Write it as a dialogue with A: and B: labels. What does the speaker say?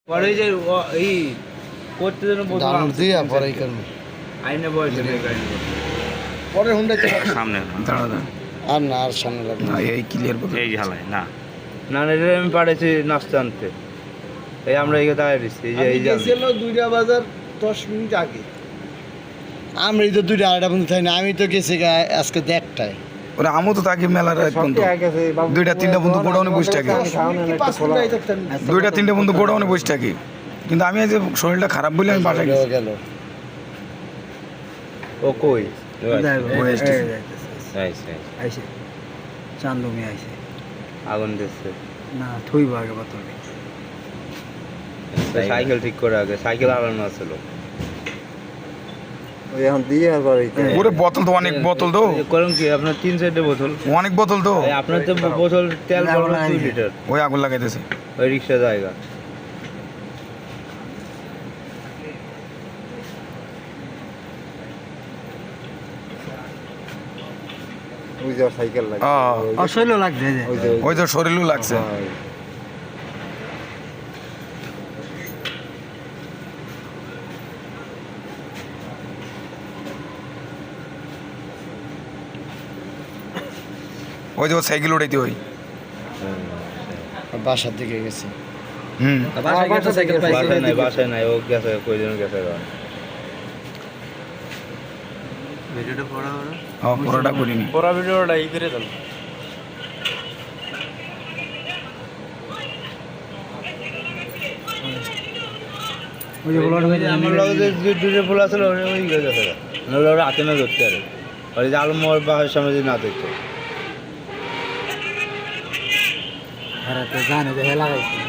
A: পরে যে এই করতে জন্য
B: ডাউন দিয়া পরে এই কারণে
A: আইনে বয়স
B: পরে হুন্ডা
C: সামনে
D: দাঁড়া দাঁড়া
B: আর না আর সামনে লাগবে
D: না, এই ক্লিয়ার বল
C: এই ঝালাই না
A: না না এটা আমি পাঠাইছি নাস্তা আনতে এই আমরা এই দাঁড়িয়ে দিচ্ছি এই যে এই যে
B: দুইটা বাজার 10 মিনিট আগে আমরা এই তো দুইটা আড়াইটা পর্যন্ত থাকি না আমি তো গেছি আজকে দেড়টায়
D: ওরা আমও তো তাকে মেলার এক বন্ধু দুইটা তিনটা বন্ধু গোডাউনে বসে থাকে দুইটা তিনটা বন্ধু গোডাউনে বসে থাকে কিন্তু আমি আজ শরীরটা খারাপ বলে আমি বাসায় গেছি
B: গেল
A: ও কই
E: চান্দমি আইছে
A: আগুন দিচ্ছে
E: না থইব আগে বাতলে
A: সাইকেল ঠিক করে আগে সাইকেল হারানো ছিল
E: ওই এখন দিয়ে আর বাড়ি
D: ওরে বোতল তো অনেক বোতল তো
A: করুন কি আপনার 3 সাইডে বোতল
D: অনেক বোতল তো
A: এই আপনার তো বোতল তেল
E: না,
A: পড়লো
E: না,
A: 2 লিটার
D: ওই আগুন লাগাইতেছে
A: ওই রিক্সা জায়গা
E: ওই যে সাইকেল লাগে
D: হ্যাঁ।
E: অসহ্য লাগছে যে ওই যে
D: ওই তো শরীরও লাগছে ওই যে সাইকেল উঠাইতে ওই
B: বাসার দিকে গেছে
D: হুম
A: বাসায় নাই ও গেছে কই জন গেছে ভিডিওটা পড়া হলো
D: হ্যাঁ পুরোটা করিনি
A: পড়া ভিডিওটা ই করে দাও
E: ওই যে বলার
A: আমার লগে যে দুটো ফুল আছে ওই গেছে নলে ওরা হাতে না ধরতে পারে ওই যে আলমোর বাসার সামনে যদি না দেখতো
E: হারাতে জানে যে হেলা গাইছে